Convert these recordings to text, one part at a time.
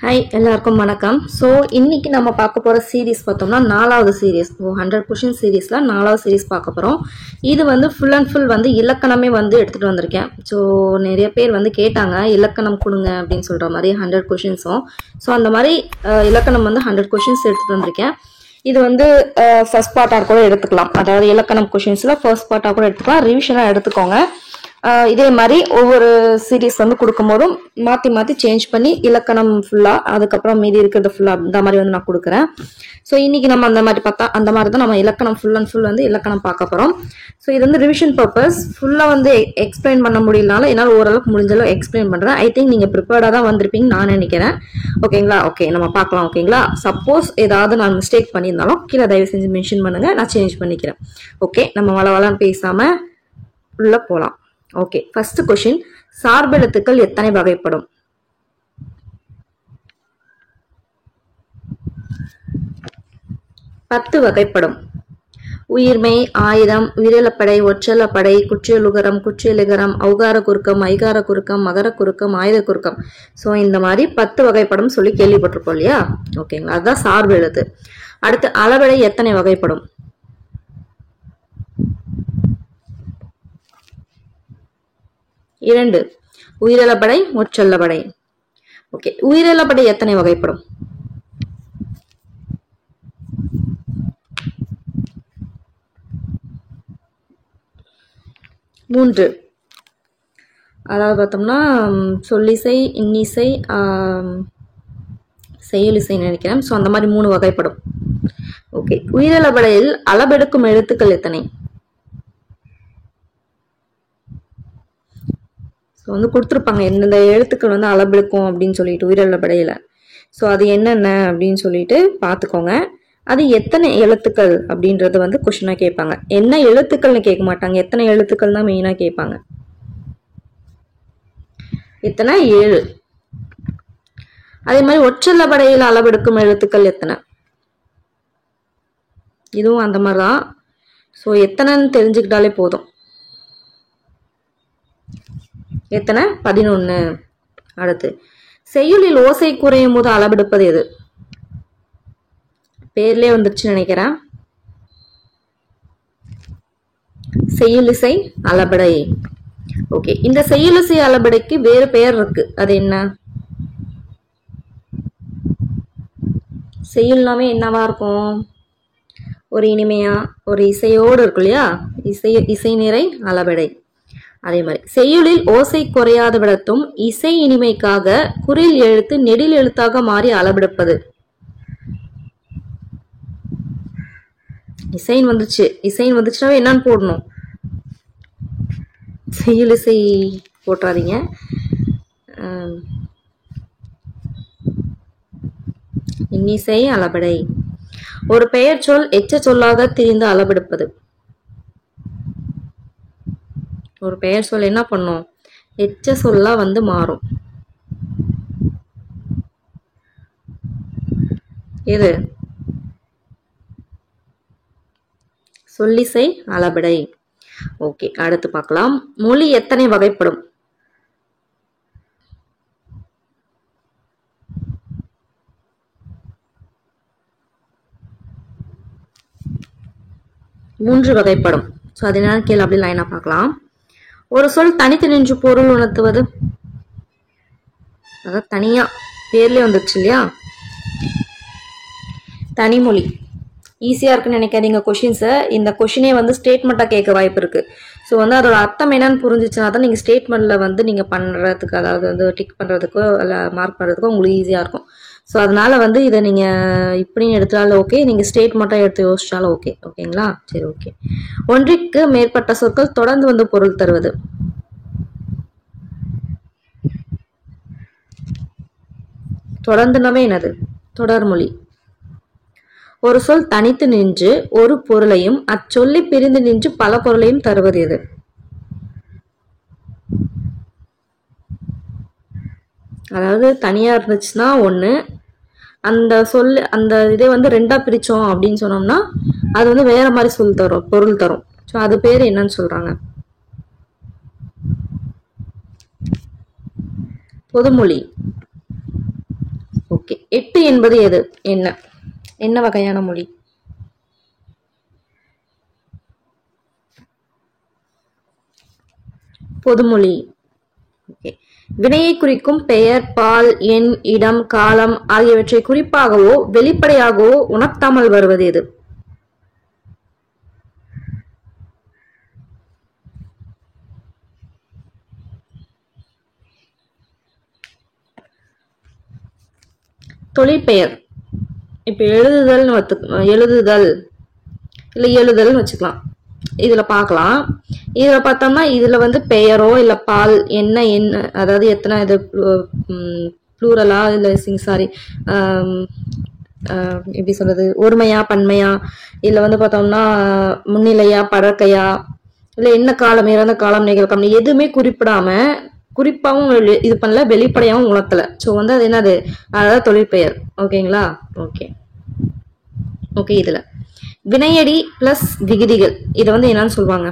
Hi எல்லாருக்கும் வணக்கம். So இன்னைக்கு நம்ம பார்க்க போகிற சீரீஸ் பார்த்தோம்னா 4வது சீரீஸ். 100 கொஷின் சீரீஸில் 4வது சீரீஸ் பார்க்க போகிறோம். இது வந்து ஃபுல் அண்ட் ஃபுல் வந்து இலக்கணமே வந்து எடுத்துகிட்டு வந்திருக்கேன். ஸோ நிறைய பேர் வந்து கேட்டாங்க இலக்கணம் கொடுங்க அப்படின்னு சொல்கிற மாதிரி 100 கொஷின்ஸும். ஸோ அந்த மாதிரி இலக்கணம் வந்து 100 கொஷின்ஸ் எடுத்துகிட்டு வந்திருக்கேன். இது வந்து ஃபர்ஸ்ட் பார்ட்டாக கூட எடுத்துக்கலாம். அதாவது இலக்கணம் கொஷின்ஸில் ஃபர்ஸ்ட் பார்ட்டாக கூட எடுத்துக்கலாம். ரிவிஷனாக எடுத்துக்கோங்க. இதே மாதிரி ஒவ்வொரு சீரீஸ் வந்து கொடுக்கும் போதும் மாற்றி மாற்றி சேஞ்ச் பண்ணி இலக்கணம் ஃபுல்லாக அதுக்கப்புறம் மீதி இருக்கிறது ஃபுல்லாக அந்த மாதிரி வந்து நான் கொடுக்குறேன். ஸோ இன்னைக்கு நம்ம அந்த மாதிரி பார்த்தா அந்த மாதிரி தான் நம்ம இலக்கணம் ஃபுல் அண்ட் ஃபுல் வந்து இலக்கணம் பார்க்க போகிறோம். ஸோ இது வந்து ரிவிஷன் பர்பஸ். ஃபுல்லாக வந்து எக்ஸ்பிளைன் பண்ண முடியலனாலும் என்னால் ஓரளவுக்கு முடிஞ்சளவு எக்ஸ்பிளைன் பண்ணுறேன். ஐ திங்க் நீங்கள் ப்ரிப்பேர்டாக தான் வந்திருப்பீங்கன்னு நான் நினைக்கிறேன். ஓகேங்களா? ஓகே, நம்ம பார்க்கலாம். ஓகேங்களா? சப்போஸ் ஏதாவது நான் மிஸ்டேக் பண்ணியிருந்தாலும் கீழே தயவு செஞ்சு மென்ஷன் பண்ணுங்கள், நான் சேஞ்ச் பண்ணிக்கிறேன். ஓகே, நம்ம வளவலான்னு பேசாமல் உள்ளே போகலாம். ஓகே, ஃபர்ஸ்ட் கொஸ்டின், சார்பெழுத்துக்கள் எத்தனை வகைப்படும்? பத்து வகைப்படும். உயிர்மெய், ஆயுதம், உயிரிழப்படை, ஒற்றலப்படை, குற்றியலுகரம், குற்றியலிகரம், ஔகார குறுக்கம், ஐகார குறுக்கம், மகர குறுக்கம், ஆயுத குறுக்கம். ஸோ இந்த மாதிரி 10 வகைப்படும் சொல்லி கேள்விப்பட்டிருப்போம் இல்லையா? ஓகேங்களா? அதுதான் சார்பெழுத்து. அடுத்து அளபடை எத்தனை வகைப்படும்? 2. உயிரிழப்படை, ஒற்றல்லப்படை. ஓகே, உயிரிழப்படை எத்தனை வகைப்படும்? 3. அதாவது பார்த்தோம்னா சொல்லிசை, இன்னிசை, செயலிசை நினைக்கிறேன். ஸோ அந்த மாதிரி 3 வகைப்படும். ஓகே, உயிரிழப்படையில் அளபெடுக்கும் எழுத்துக்கள் எத்தனை? ஸோ வந்து கொடுத்துருப்பாங்க எந்தெந்த எழுத்துக்கள் வந்து அளபெடுக்கும் அப்படின்னு சொல்லிட்டு உயிரிழப்படையில். ஸோ அது என்னென்ன அப்படின்னு சொல்லிட்டு பார்த்துக்கோங்க. அது எத்தனை எழுத்துக்கள் அப்படின்றது வந்து கொஸ்டினாக கேட்பாங்க. என்ன எழுத்துக்கள்னு கேட்க மாட்டாங்க, எத்தனை எழுத்துக்கள் தான் மெயினாக கேட்பாங்க. எத்தனை? 7. அதே மாதிரி ஒற்றல்லப்படையில் அளவெடுக்கும் எழுத்துக்கள் எத்தனை? இதுவும் அந்த மாதிரி தான். ஸோ எத்தனைன்னு தெரிஞ்சுக்கிட்டாலே போதும். எத்தனை? 11. அடுத்து, செய்யுளில் ஓசை குறையும் போது அளவெடுப்பது எது? பேர்லயே வந்துருச்சு நினைக்கிறேன். செய்யுளிசை அளபடை. ஓகே, இந்த செய்யுளிசை அளபடைக்கு வேறு பெயர் இருக்கு, அது என்ன? செய்யுள்னாவே என்னவா இருக்கும்? ஒரு இனிமையா ஒரு இசையோடு இருக்கும் இல்லையா? இசை நிறை அளபடை. அதே மாதிரி செய்யுளில் ஓசை குறையாத விடத்தும் இசை இனிமைக்காக குறில் எழுத்து நெடில் எழுத்தாக மாறி அளவெடுப்பது. இசைன் வந்துச்சுனாவே என்னன்னு போடணும்? செய்யுள் இசை போட்டுறாதீங்க. இன்னிசை அளபடை. ஒரு பெயர் சொல் எச்ச சொல்லாக திரிந்து அளவெடுப்பது. ஒரு பெயர் சொல் என்ன பண்ணும்? எச்ச சொல்லா வந்து மாறும். எது? சொல்லிசை அளபடை. ஓகே, அடுத்து பார்க்கலாம். மொழி எத்தனை வகைப்படும்? 3 வகைப்படும். ஸோ அதனால கீழே அப்படி லைனா பார்க்கலாம். ஒரு சொல் தனித்து நின்று பொருள் உணர்த்துவது. அதாவது தனியா பேர்லயே வந்துருச்சு இல்லையா? தனிமொழி. ஈஸியா இருக்குன்னு நினைக்காதீங்க கொஷின்ஸை. இந்த கொஷினே வந்து ஸ்டேட்மெண்ட்டாக கேட்க வாய்ப்பு இருக்கு. ஸோ வந்து அதோட அர்த்தம் என்னன்னு புரிஞ்சிச்சுன்னா தான் நீங்கள் ஸ்டேட்மெண்ட்ல வந்து நீங்கள் பண்ணுறதுக்கு, அதாவது வந்து டிக் பண்ணுறதுக்கோ இல்லை மார்க் பண்ணுறதுக்கோ உங்களுக்கு ஈஸியாக இருக்கும். ஸோ அதனால வந்து இதை நீங்கள் இப்படின்னு எடுத்தாலும் ஓகே, நீங்கள் ஸ்டேட்மெண்ட்டாக எடுத்து யோசிச்சாலும் ஓகே. ஓகேங்களா? சரி, ஓகே. ஒன்றிற்கு மேற்பட்ட சொற்கள் தொடர்ந்து வந்து பொருள் தருவது. தொடர்ந்துனாவே என்னது? தொடர்மொழி. ஒரு சொல் தனித்து நின்று ஒரு பொருளையும் அச்சொல்லி பிரிந்து நின்று பல பொருளையும் தருவது எது? அதாவது தனியா இருந்துச்சுன்னா ஒண்ணு, அந்த சொல் அந்த இதே வந்து 2ஆ பிரிச்சோம் அப்படின்னு சொன்னோம்னா அது வந்து வேற மாதிரி சொல் தரும், பொருள் தரும். ஸோ அது பேர் என்னன்னு சொல்றாங்க? பொதுமொழி. எட்டு என்பது எது? என்ன என்ன வகையான மொழி? பொதுமொழி. ஓகே. வினையை குறிக்கும் பெயர், பால், எண், இடம், காலம் ஆகியவற்றை குறிப்பாகவோ வெளிப்படையாகவோ உணர்த்தாமல் வருவது எது? தொழிற்பெயர். இப்ப எழுதுதல் இல்ல எழுதல்னு வச்சுக்கலாம். இதுல பார்க்கலாம். இதுல பார்த்தோம்னா இதுல வந்து பெயரோ இல்ல பால் என்ன அதாவது எத்தனை இது ப்ளூரலா இல்ல சாரி எப்படி சொல்றது, ஒருமையா பன்மையா, இல்ல வந்து பார்த்தோம்னா முன்னிலையா படற்கையா, இல்ல என்ன காலம், இறந்த காலம், நிகழ்காலம் எதுவுமே குறிப்பாவும் இது பண்ணல, வெளிப்படையாவும் உணர்த்தல. ஸோ வந்து அது என்னது, அதாவது தொழிற்பெயர். ஓகேங்களா? Okay okay. இதுல வினையடி பிளஸ் விகுதிகள் இதை வந்து என்னன்னு சொல்லுவாங்க?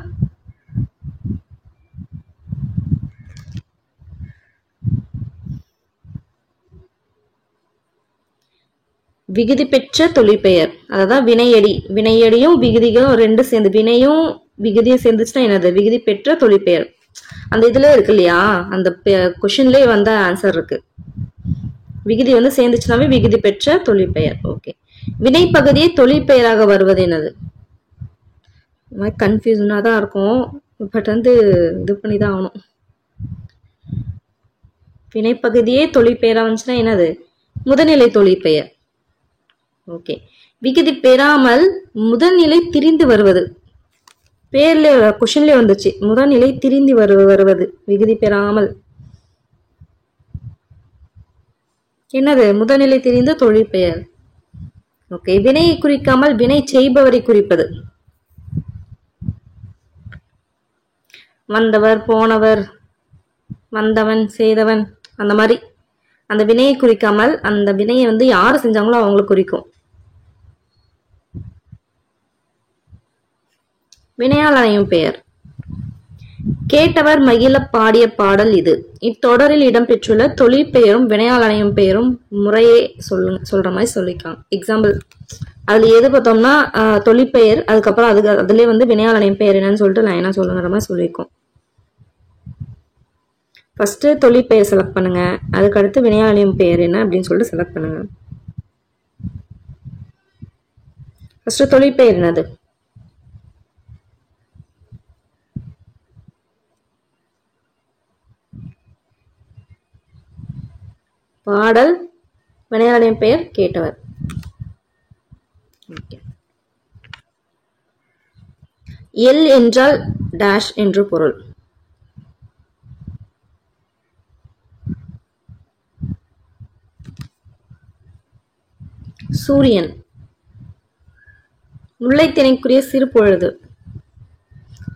விகுதி பெற்ற தொழிற்பெயர். அதான் வினையடியும் விகுதிகளும் ரெண்டு சேர்ந்து, வினையும் விகுதியும் சேர்ந்துச்சுன்னா என்னது? விகுதி பெற்ற தொழிற்பெயர். அந்த இதுல இருக்கு இல்லையா, அந்த கொஸ்டின்லயே வந்த ஆன்சர் இருக்கு. விகுதி வந்து சேர்ந்துச்சுனாவே விகுதி பெற்ற தொழிற்பெயர். ஓகே. வினை பகுதியை தொழிற்பெயராக வருவது என்னது? கன்ஃபியூஷனா தான் இருக்கும், பட் வந்து இது பண்ணிதான் ஆகணும். வினைப்பகுதியே தொழிற்பெயரா வந்துச்சுன்னா என்னது? முதல்நிலை தொழிற்பெயர். ஓகே. விகுதி பெறாமல் முதல்நிலை திரிந்து வருவது. பேர்ல கொஸ்டின்ல வந்துச்சு, முதல்நிலை திரிந்து வருவது விகுதி பெறாமல் என்னது? முதல்நிலை திரிந்த தொழிற்பெயர். ஓகே. வினையை குறிக்காமல் வினை செய்பவரை குறிப்பது. வந்தவர், போனவர், வந்தவன், செய்தவன், அந்த மாதிரி அந்த வினையை குறிக்காமல் அந்த வினையை வந்து யாரு செஞ்சாங்களோ அவங்களுக்கு குறிக்கும். வினையால் அணையும் பெயர். கேட்டவர் மகிழ பாடிய பாடல் இது. இத்தொடரில் இடம்பெற்றுள்ள தொழிற்பெயரும் வினையால் அணையும் பெயரும் முறையே சொல்ற மாதிரி சொல்லிக்கலாம். எக்ஸாம்பிள் அதுல எது பார்த்தோம்னா தொழிற்பெயர், அதுக்கப்புறம் அதுலயே வந்து வினையால் அணையும் பெயர் என்னன்னு சொல்லிட்டு நான் என்ன சொல்லுங்கிற மாதிரி சொல்லியிருக்கோம். ஃபர்ஸ்ட் தொழிற்பெயர் செலக்ட் பண்ணுங்க, அதுக்கடுத்து வினையால் அணையும் பெயர் என்ன அப்படின்னு சொல்லிட்டு செலக்ட் பண்ணுங்க. ஃபர்ஸ்ட் தொழிற்பெயர் என்னது? பாடல், வினையால் பெயர், கேட்டவர். எல் என்றால் டேஷ் என்று பொருள். சூரியன். முல்லைத்திணைக்குரிய சிறு பொழுது.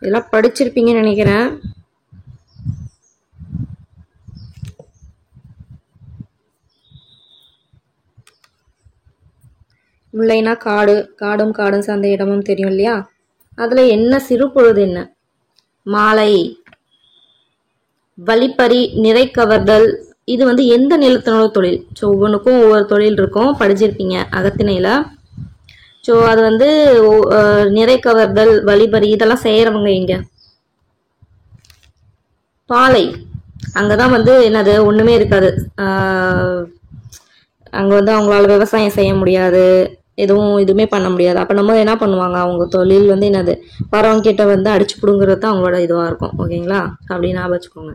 இதெல்லாம் படிச்சிருப்பீங்கன்னு நினைக்கிறேன். முல்லைனா காடு, காடும் சார்ந்த இடமும் தெரியும் இல்லையா? அதுல என்ன சிறு பொழுது என்ன? மாலை. வழிப்பறி, நிறை கவர்தல், இது வந்து எந்த நிலத்தினோட தொழில்? ஸோ ஒவ்வொன்றுக்கும் ஒவ்வொரு தொழில் இருக்கும், படிச்சிருப்பீங்க அகத்திணையில. ஸோ அது வந்து நிறை கவர்தல், வழிப்பறி இதெல்லாம் செய்யறவங்க இங்க பாலை. அங்கதான் வந்து என்னது, ஒண்ணுமே இருக்காது. அங்க வந்து அவங்களால விவசாயம் செய்ய முடியாது, எதுவுமே பண்ண முடியாது. அப்ப நம்ம என்ன பண்ணுவாங்க, அவங்க தொழில் வந்து என்னது, வரவங்க கிட்ட வந்து அடிச்சு புடுங்கிறது தான் அவங்களோட இதுவா இருக்கும். ஓகேங்களா? அப்படின்னு ஞாபகம் வச்சுக்கோங்க.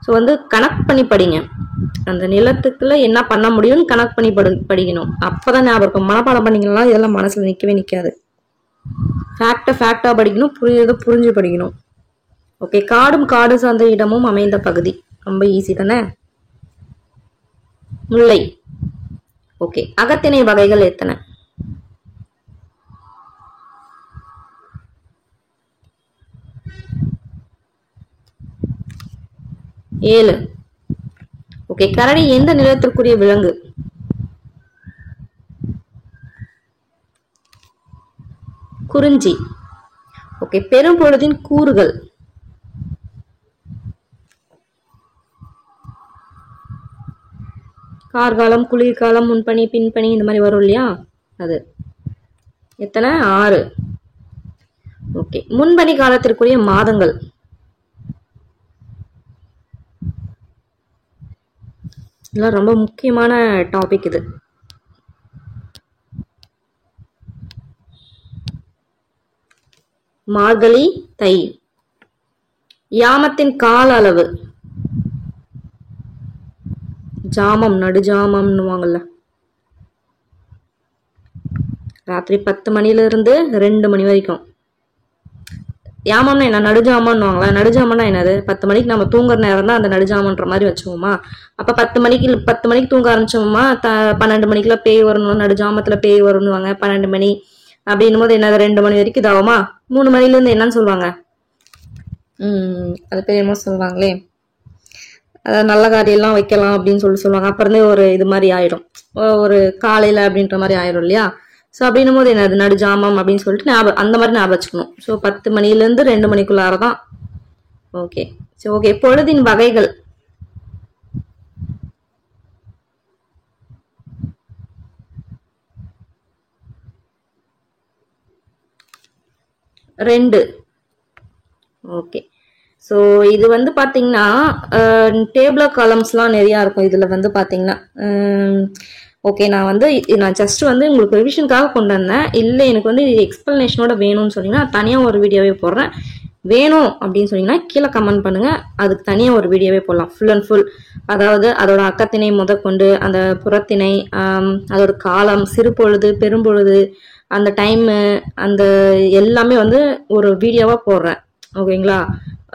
ஸோ வந்து கனெக்ட் பண்ணி படிங்க, அந்த நிலத்துக்குள்ள என்ன பண்ண முடியும்னு கனெக்ட் பண்ணி படிக்கணும். அப்பதான் ஞாபகம் இருக்கும். மனப்பாடம் பண்ணிக்கலாம், இதெல்லாம் மனசுல நிக்கவே நிக்காது. ஃபேக்டா படிக்கணும், புரிஞ்சு படிக்கணும். ஓகே. காடு சார்ந்த இடமும் அமைந்த பகுதி. ரொம்ப ஈஸி தானே? முல்லை. ஓகே. அகத்திணை வகைகள் எத்தனை? 7. ஓகே. கரடி எந்த நிலத்திற்குரிய விலங்கு? குறிஞ்சி. ஓகே. பெரும்பொழுதின் கூறுகள். கார்காலம், குளிர்காலம், முன்பனி, பின்பனி இந்த மாதிரி வரும் இல்லையா, அது எத்தனை? 6. ஓகே. முன்பனி காலத்திற்குரிய மாதங்கள். இதெல்லாம் ரொம்ப முக்கியமான டாபிக் இது. மார்கழி, தை. யாமத்தின் கால அளவு. ஜாமம், நடுஜாமம்னுவாங்கல்ல. ராத்திரி 10 மணிலிருந்து 2 மணி வரைக்கும். யாமம்னா என்ன? நடுஜாமன்னுவாங்களா? நடுஜாமன்னா என்னது? 10 மணிக்கு நம்ம தூங்குற நேரம் தான் அந்த நடுஜாமன்ற மாதிரி வச்சுக்கோமா. அப்ப 10 மணிக்கு தூங்க ஆரம்பிச்சோமா, 12 மணிக்குள்ள பேய் வரணும், நடுஜாமத்துல பேய் வரணுவாங்க. 12 மணி அப்படின்னும் போது என்னது? 2 மணி வரைக்கும் இதாகுமா. 3 மணில இருந்து என்னன்னு சொல்லுவாங்க? அது பேர் என்னமோ சொல்லுவாங்களே, அதாவது நல்ல காரியெல்லாம் வைக்கலாம் அப்படின்னு சொல்லுவாங்க. அப்புறந்தே ஒரு இது மாதிரி ஆயிடும், ஒரு காலையில அப்படின்ற மாதிரி ஆயிடும் இல்லையா. ஸோ அப்படின்னும் போது என்னது? நடுஜாமம் அப்படின்னு சொல்லிட்டு அந்த மாதிரி ஞாபகம் வச்சுக்கணும். ஸோ 10 மணிலேருந்து 2 மணிக்குள்ளாரதான். ஓகே. சரி, ஓகே. பொழுதின் வகைகள். ரெண்டு. ஓகே. ஸோ இது வந்து பார்த்தீங்கன்னா டேபிள் காலம்ஸ்லாம் நிறையா இருக்கும். இதில் வந்து பார்த்தீங்கன்னா ஓகே, நான் ஜஸ்ட் வந்து உங்களுக்கு ரிவிஷனுக்காக கொண்டு வந்தேன். இல்லை எனக்கு வந்து இது எக்ஸ்பிளனேஷனோட வேணும்னு சொன்னீங்கன்னா தனியாக ஒரு வீடியோவே போடுறேன். வேணும் அப்படின்னு சொன்னீங்கன்னா கீழே கமெண்ட் பண்ணுங்கள், அதுக்கு தனியாக ஒரு வீடியோவே போடலாம். ஃபுல் அண்ட் ஃபுல், அதாவது அதோட அக்கத்திணை முதற்கொண்டு அந்த புறத்திணை, அதோட காலம், சிறுபொழுது, பெரும்பொழுது, அந்த டைமு, அந்த எல்லாமே வந்து ஒரு வீடியோவாக போடுறேன். ஓகேங்களா?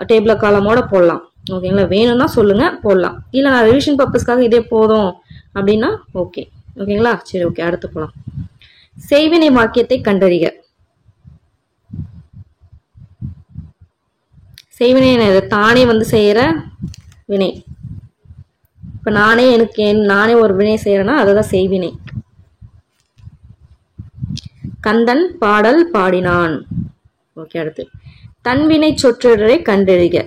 டேபிள் காலமோட போடலாம். ஓகேங்களா? வேணும்னா சொல்லுங்க, போடலாம். இல்லை நான் ரிவிஷன் பர்பஸ்க்காக இதே போதும் அப்படின்னா ஓகே. ஓகேங்களா? சரி, ஓகே. அடுத்து போகலாம். செய்வினை வாக்கியத்தை கண்டறிக. செய்வினை என்னது? தானே வந்து செய்யற வினை. இப்ப நானே ஒரு வினை செய்யறேன்னா அதுதான் செய்வினை. கந்தன் பாடல் பாடினான். ஓகே. அடுத்து தன்வினை சொற்றொடரை கண்டறிக.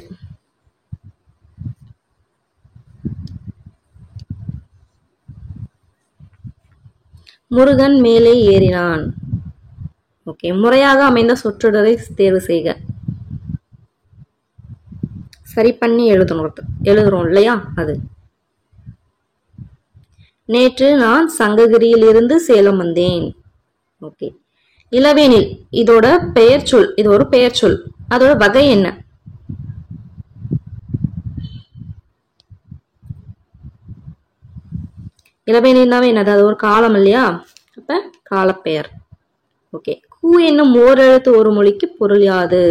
முருகன் மேலே ஏறினான். ஓகே. முறையாக அமைந்த சொற்றொடரை தேர்வு செய்க. சரி பண்ணி எழுதுறோம் இல்லையா, அது. நேற்று நான் சங்ககிரியில் இருந்து சேலம் வந்தேன். ஓகே. இளவேனில் இதோட பெயர் சொல். இது ஒரு பெயர் சொல். அதோட வகை என்ன? இளவேனில்னாவே என்னது? அது ஒரு காலம் இல்லையா, அப்ப காலப்பெயர். ஓகே. கூ என்னும் ஓரெழுத்து ஒரு மொழிக்கு பொருள் யாது?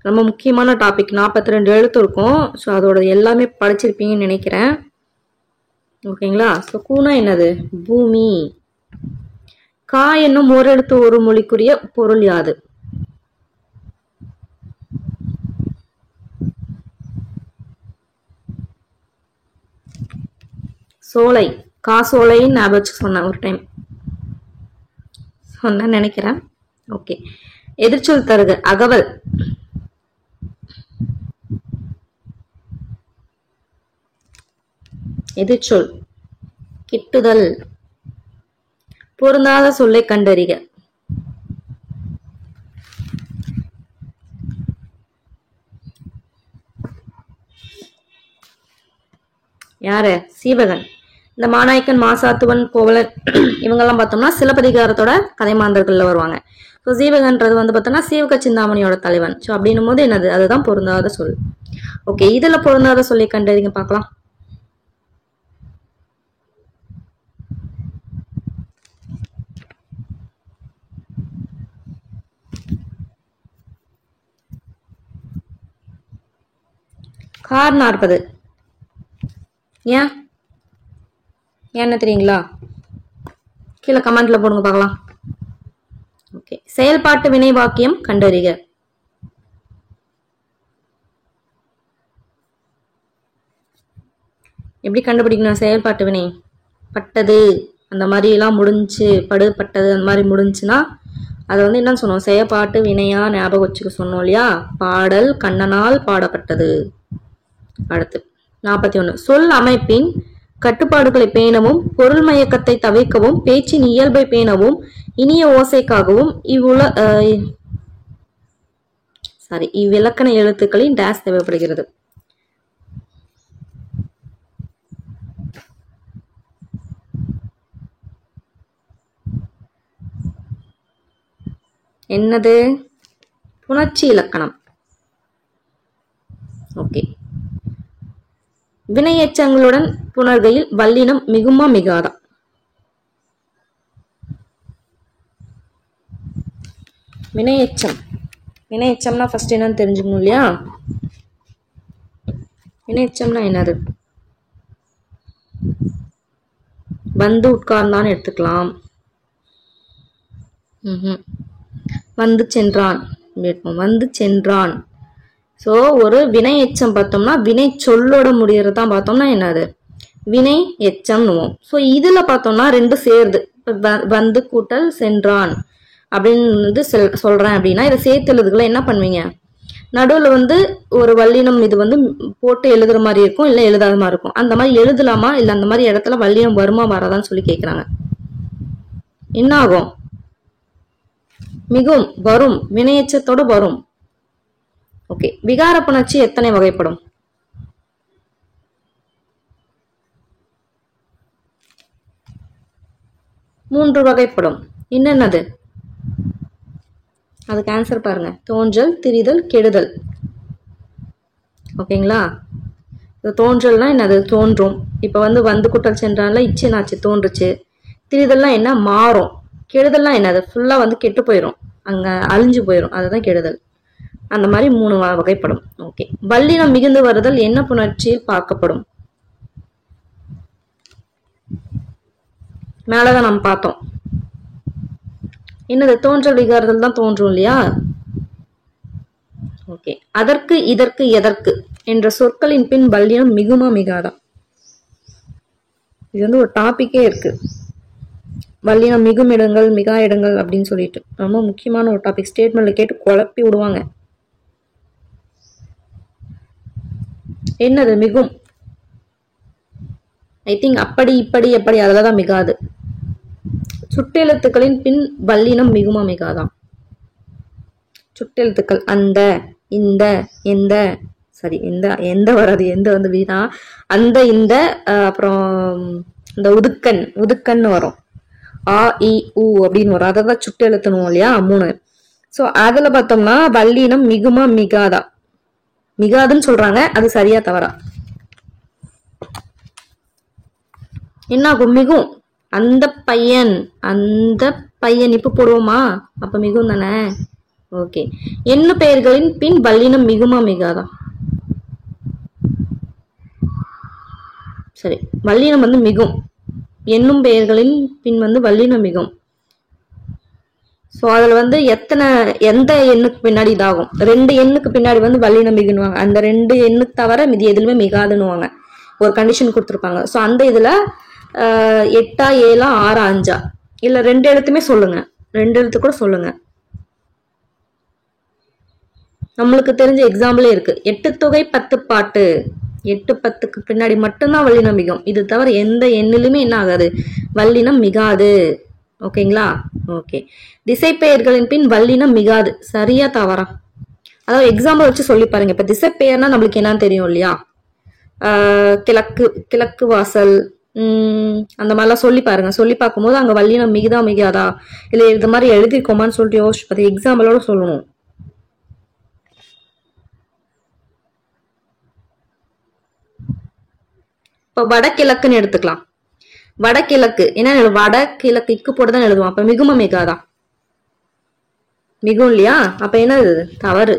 ரொம்ப முக்கியமான டாபிக். 42 எழுத்து இருக்கும். ஸோ அதோட எல்லாமே படிச்சிருப்பீங்கன்னு நினைக்கிறேன். ஓகேங்களா? ஸோ கூனா என்னது? பூமி. கா என்னும் ஓரெழுத்து ஒரு மொழிக்குரிய பொருள் யாது? சோலை. காசோலைன்னு ஞாபகம் சொன்னேன் ஒரு டைம், சொன்ன நினைக்கிறேன். ஓகே. எதிர்ச்சொல் தருக. அகவல். எதிர்ச்சொல் கிட்டுதல். பொருந்தாத சொல்லை கண்டறிக. யாரு? சீவகன். இந்த மாநாய்க்கன், மாசாத்துவன், கோவலன் இவங்கெல்லாம் பார்த்தோம்னா சிலப்பதிகாரத்தோட கதைமாந்தர்கள்ல வருவாங்க. ஸோ சீவகன்றது வந்து பார்த்தோம்னா சீவக சிந்தாமணியோட தலைவன். ஸோ அப்படின்னும் போது என்னது? அதுதான் பொருந்தாத சொல். ஓகே. இதுல பொருந்தாத சொல்லை கண்டறிங்க பார்க்கலாம். கார் 40. ஏன் என்ன தெரியுங்களா? கீழே கமெண்ட்ல போடுங்க பார்க்கலாம். ஓகே. செயல்பாட்டு வினை வாக்கியம் கண்டறிக. எப்படி கண்டுபிடிக்கணும் செயல்பாட்டு வினை? பட்டது அந்த மாதிரி எல்லாம் முடிஞ்சு, பட்டது அந்த மாதிரி முடிஞ்சுன்னா அதை வந்து என்ன சொன்னோம்? செயல்பாட்டு வினையா ஞாபகம் வச்சுக்க சொன்னோம் இல்லையா? பாடல் கண்ணனால் பாடப்பட்டது. அடுத்து 41. சொல் அமைப்பின் கட்டுப்பாடுகளை பேணவும், பொருள் மயக்கத்தை தவிர்க்கவும், பேச்சின் இயல்பை பேணவும், இனிய ஓசைக்காகவும் இவ்விலக்கண எழுத்துக்களின் டேஸ் தேவைப்படுகிறது. என்னது? புணர்ச்சி இலக்கணம். ஓகே. வினையெச்சங்களுடன் புணர்கையில் வல்லினம் மிகுமா மிகாதா? வினையெச்சம்னா ஃபர்ஸ்ட் என்னன்னு தெரிஞ்சுக்கணும் இல்லையா? வினையெச்சம்னா என்னது? வந்து உட்கார்ந்தான்னு எடுத்துக்கலாம். வந்து சென்றான். வந்து சென்றான். ஸோ ஒரு வினை எச்சம் பார்த்தோம்னா வினை சொல்லோட முடியறதான் பார்த்தோம்னா என்னது? வினை எச்சம்னுவோம். ஸோ இதுல பார்த்தோம்னா ரெண்டு சேருது. வந்து கூட்டல் சென்றான் அப்படின்னு சொல்றேன் அப்படின்னா இதை சேர்த்து எழுதுக்குள்ள என்ன பண்ணுவீங்க? நடுவில் வந்து ஒரு வல்லினம் இது வந்து போட்டு எழுதுற மாதிரி இருக்கும், இல்லை எழுதாத மாதிரி இருக்கும். அந்த மாதிரி எழுதலாமா, இல்லை அந்த மாதிரி இடத்துல வல்லினம் வருமா வராதான்னு சொல்லி கேட்குறாங்க. என்ன ஆகும்? மிகும், வரும், வினையெச்சத்தோட வரும். ஓகே. விகார புணர்ச்சி எத்தனை வகைப்படும்? மூன்று வகைப்படும். என்னென்னது? அதுக்கு ஆன்சர் பாருங்க. தோன்றல், திரிதல், கெடுதல். ஓகேங்களா? தோன்றல்னா என்னது? தோன்றும். இப்ப வந்து கூட்டல் சென்றான்ல இச்சனாச்சு தோன்றுச்சு. திரிதல்னா என்ன? மாறும். கெடுதல்னா என்னது? ஃபுல்லா வந்து கெட்டு போயிடும், அங்க அழிஞ்சு போயிடும், அதுதான் கெடுதல். அந்த மாதிரி மூணு வகைப்படும். ஓகே. வல்லினம் மிகுந்து வருதல் என்ன புணர்ச்சியில் பார்க்கப்படும்? மேலதான் நம்ம பார்த்தோம். என்னது? தோன்றல் விகாரத்தில் தான் தோன்றும் இல்லையா? ஓகே. அதற்கு, இதற்கு, எதற்கு என்ற சொற்களின் பின் வல்லினம் மிகுமா மிகாதா? இது வந்து ஒரு டாபிக்கே இருக்கு. வல்லினம் மிகும் இடங்கள், மிகா இடங்கள் அப்படின்னு சொல்லிட்டு ரொம்ப முக்கியமான ஒரு டாபிக். ஸ்டேட்மெண்ட்ல கேட்டு குழப்பி விடுவாங்க. என்னது மிகும்? ஐ திங்க் அப்படி, இப்படி, எப்படி அதுலதான் மிகாது. சுட்டெழுத்துக்களின் பின் வல்லினம் மிகுமா மிகாதா? சுட்டெழுத்துக்கள் அந்த, இந்த, எந்த, சரி எந்த வராது, எந்த வந்து வீணா, அந்த, இந்த, அப்புறம் இந்த உதுக்கன்னு வரும். ஆ இ ஊ அப்படின்னு வரும். அதான் சுட்டு எழுத்தணும் இல்லையா? 3. ஸோ அதுல பார்த்தோம்னா வல்லினம் மிகுமா மிகாதா? மிகாதுன்னு சொல்றாங்க. அது சரியா தவறா? என்ன ஆகும்? மிகும். அந்த பையன் இப்ப போடுவோமா? அப்ப மிகும் தானே. ஓகே. எண்ணு பெயர்களின் பின் வல்லினம் மிகுமா மிகாதா? சரி, வல்லினம் வந்து மிகும். எண்ணும் பெயர்களின் பின் வந்து வல்லினம் மிகும். ஸோ அதுல வந்து எந்த எண்ணுக்கு பின்னாடி இதாகும்? 2 எண்ணுக்கு பின்னாடி வந்து வல்லினம் மிகுனுவாங்க. அந்த 2 எண்ணுக்கு தவிர மீதி எதுலுமே மிகாதுன்னுவாங்க. ஒரு கண்டிஷன் கொடுத்துருப்பாங்க. ஸோ அந்த இதுல 8 7 6 5 இல்ல 2 எழுத்துமே சொல்லுங்க. 2 எழுத்து கூட சொல்லுங்க. நம்மளுக்கு தெரிஞ்ச எக்ஸாம்பிளே இருக்கு. 8 தொகை 10 பாட்டு. 8 10க்கு பின்னாடி மட்டும்தான் வல்லினம் மிகும். இது தவிர எந்த எண்ணிலுமே என்ன ஆகாது? வல்லினம் மிகாது. ஓகேங்களா? ஓகே. திசை பெயர்களின் பின் வல்லினம் மிகாது. சரியா தவறா? அதாவது எக்ஸாம்பிள் வச்சு சொல்லி பாருங்க. இப்ப திசை பெயர்னா நம்மளுக்கு என்னன்னு தெரியும் இல்லையா? கிழக்கு வாசல், அந்த மாதிரிலாம் சொல்லி பாருங்க. சொல்லி பார்க்கும்போது அங்க வல்லினம் மிகாதா இல்ல இது மாதிரி எழுதிருக்கோமான்னு சொல்லிட்டு யோசிச்சு பார்த்து எக்ஸாம்பிளோட சொல்லணும். இப்ப வடகிழக்குன்னு எடுத்துக்கலாம். வடகிழக்கு என்ன? வடகிழக்கு இக்கு போட்டுதான் எழுதுவோம். அப்ப மிகுமா மிகாதா? மிகும் இல்லையா? அப்ப என்னது? தவறு.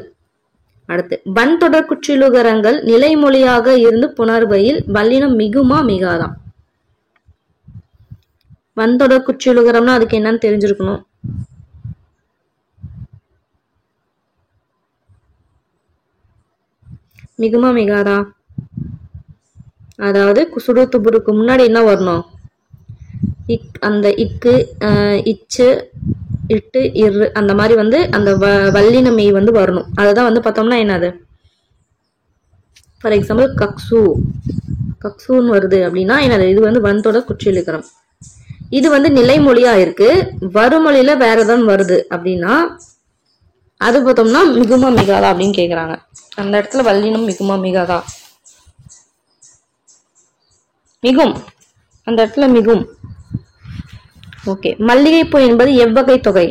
அடுத்து, வன்தொடர் குற்றிலுகரங்கள் நிலைமொழியாக இருந்து புணர்வையில் வல்லினம் மிகுமா மிகாதா? வன்தொடர் குற்றிலுகரம்னா அதுக்கு என்னன்னு தெரிஞ்சிருக்கணும். மிகுமா மிகாதா? அதாவது சுடு துபுருக்கு முன்னாடி என்ன வரணும்? அந்த இக்கு, இச்சு, இட்டு, இரு அந்த மாதிரி வந்து அந்த வல்லினமை வந்து வரணும். அதுதான் வந்து பார்த்தோம்னா என்னது? ஃபார் எக்ஸாம்பிள் கக்ஸு, கக்சூன் வருது அப்படின்னா என்னது, இது வந்து வன்தொடர் குற்றியலுகரம். இது வந்து நிலைமொழியா இருக்கு. வருமொழியில வேற ஏதாவது வருது அப்படின்னா அது பார்த்தோம்னா மிகுமா மிகாதா அப்படின்னு கேக்குறாங்க. அந்த இடத்துல வல்லினம் மிகுமா மிகாதா, மிகும், அந்த இடத்துல மிகும். ஓகே. மல்லிகைப்பூ என்பது எவ்வகை தொகை?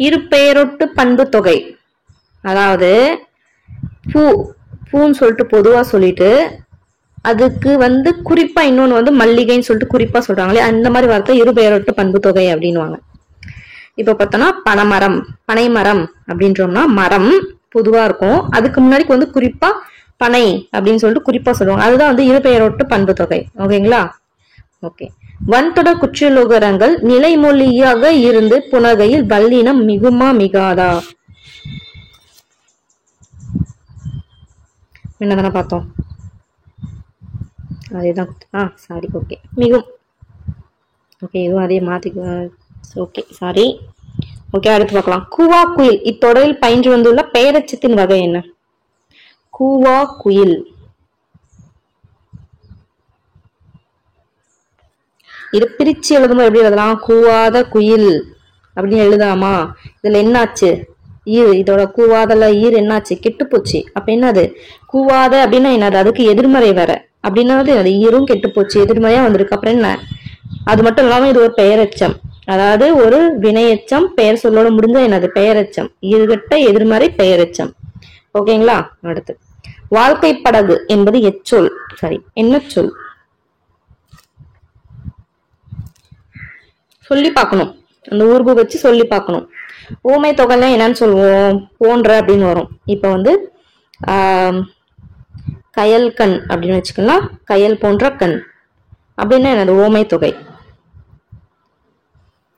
இரு பெயரொட்டு பண்பு தொகை. அதாவது பூ பூன்னு சொல்லிட்டு பொதுவா சொல்லிட்டு அதுக்கு வந்து குறிப்பா இன்னொன்னு வந்து மல்லிகைன்னு சொல்லிட்டு குறிப்பா சொல்றாங்களே, அந்த மாதிரி வார்த்தை இரு பெயரொட்டு பண்பு தொகை அப்படின்னுவாங்க. இப்ப பார்த்தோம்னா பனைமரம், பனைமரம் அப்படின்றோம்னா மரம் பொதுவா இருக்கும், அதுக்கு முன்னாடி வந்து குறிப்பா பனை அப்படின்னு சொல்லிட்டு குறிப்பா சொல்லுவாங்க. அதுதான் வந்து இரு பெயரொட்டு பண்பு தொகை. ஓகேங்களா? ஓகே. வன்தொடர் குற்றியலுகரங்கள் நிலைமொழியாக இருந்து புனகையில் வல்லினம் மிகுமா மிகாதா? என்னதானே பார்த்தோம், அதேதான். சாரி. ஓகே, மிகும். ஓகே, இதுவும் அதே மாத்திக்க. Okay, sorry. ஓகே, அடுத்து பார்க்கலாம். கூவா குயில் இத்தொடரில் பயின்று வந்துள்ள பெயரச்சத்தின் வகை என்ன? கூவா குயில். இது பிரிச்சு எழுதும்போது எப்படி எழுதலாம்? கூவாத குயில் அப்படின்னு எழுதாமா? இதுல என்னாச்சு? ஈர். இதோட கூவாதல ஈர் என்னாச்சு? கெட்டு போச்சு. அப்ப என்னது? கூவாத அப்படின்னா என்னது? அதுக்கு எதிர்மறை வேற அப்படின்னா அது ஈரும் கெட்டு போச்சு, எதிர்மறையா வந்திருக்கு. அப்புறம் என்ன? அது மட்டும் இல்லாம இது ஒரு பெயரெச்சம், அதாவது ஒரு வினையெச்சம் பெயர் சொல்லோட முடிஞ்ச என்னது? பெயரெச்சம். ஈர்கட்ட எதிர்மறை பெயரெச்சம். ஓகேங்களா? அடுத்து வாழ்க்கை படகு என்பது எச்சொல். சரி, என்ன சொல்? சொல்லி பார்க்கணும், அந்த ஊர்பு வச்சு சொல்லி பார்க்கணும். ஊமை தொகைலாம் என்னன்னு சொல்லுவோம்? போன்ற அப்படின்னு வரும். இப்ப வந்து கயல் கண் அப்படின்னு வச்சுக்கலாம். கயல் போன்ற கண் அப்படின்னா என்னது? ஓமை தொகை.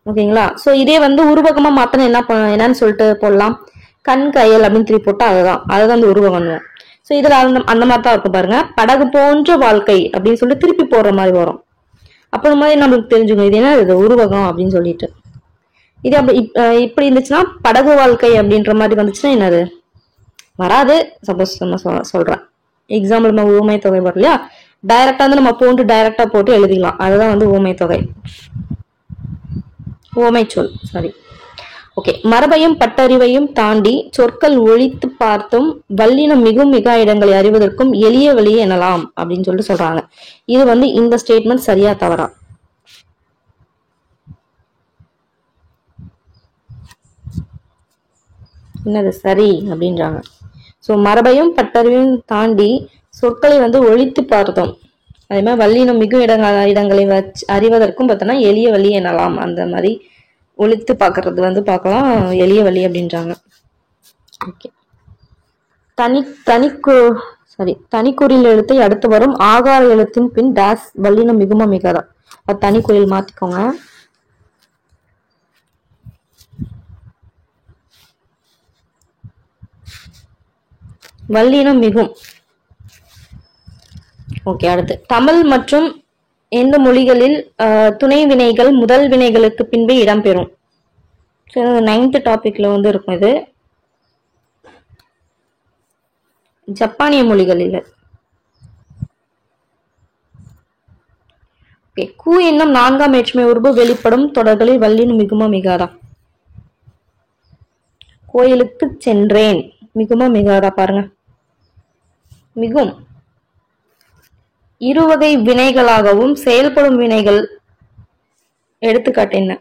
ஓகேங்களா? சோ இதே வந்து உருவகமா மாத்தணும் என்னன்னு சொல்லிட்டு போடலாம். கண் கயல் அப்படின்னு திருப்பி போட்டா அதுதான் அந்த உருவகம். சோ இதுல அந்த மாதிரி தான் இருக்கும் பாருங்க. படகு போன்ற வாழ்க்கை அப்படின்னு சொல்லிட்டு திருப்பி போடுற மாதிரி வரும். அப்ப மாதிரி நம்மளுக்கு தெரிஞ்சுக்கணும் இது என்ன, இது உருவகம் அப்படின்னு சொல்லிட்டு. இது அப்படி இப்படி இருந்துச்சுன்னா படகு வாழ்க்கை அப்படின்ற மாதிரி வந்துச்சுன்னா என்னது? வராது. சப்போஸ் நம்ம சொல்றேன் எக்ஸாம்பிள், நம்ம ஊமை தொகை வரும் இல்லையா, டைரக்டா வந்து நம்ம டைரக்டா போட்டு எழுதிக்கலாம். அதுதான் வந்து ஊமை தொகை, ஊமை சொல். சாரி. ஓகே. மரபையும் பட்டறிவையும் தாண்டி சொற்கள் ஒழித்து பார்த்தும் வல்லினம் மிகும் மிகா இடங்களை அறிவதற்கும் எளிய வழி எனலாம் அப்படின்னு சொல்லிட்டு சொல்றாங்க. இது வந்து இந்த ஸ்டேட்மெண்ட் சரியா தவறா? என்னது சரி அப்படின்றாங்க. சோ மரபையும் பட்டறிவையும் தாண்டி சொற்களை வந்து ஒழித்து பார்த்தோம், அதே மாதிரி வல்லினம் மிகும் இடங்களை வச்சு அறிவதற்கும் பார்த்தோம்னா எளிய வழி எனலாம். அந்த மாதிரி ஒழித்து பார்க்கறது வந்து பார்க்கலாம் எளிய வழி அப்படின்றாங்க. ஓகே. தனிக்குறில் எழுத்தை அடுத்து வரும் ஆகார எழுத்தின் பின் டேஸ் வல்லினம் மிகுமா மிகாதா? தனிக்குறில் மாத்திக்கோங்க. வல்லினம் மிகும். ஓகே. அடுத்து தமிழ் மற்றும் எந்த மொழிகளில் துணை வினைகள் முதல் வினைகளுக்கு பின்பே இடம்பெறும்? 9th டாபிக்ல வந்து இருக்கும் இது. ஜப்பானிய மொழிகளில். கூ என்னும் 4ஆம் வேற்றுமை உருபு வெளிப்படும் தொடர்களில் வல்லினம் மிகுமா மிகாதா? கோயிலுக்கு சென்றேன் மிகுமா மிகாதா? பாருங்க, மிகும். இருவகை வினைகளாகவும் செயல்படும் வினைகள் எடுத்துக்காட்டு என்ன?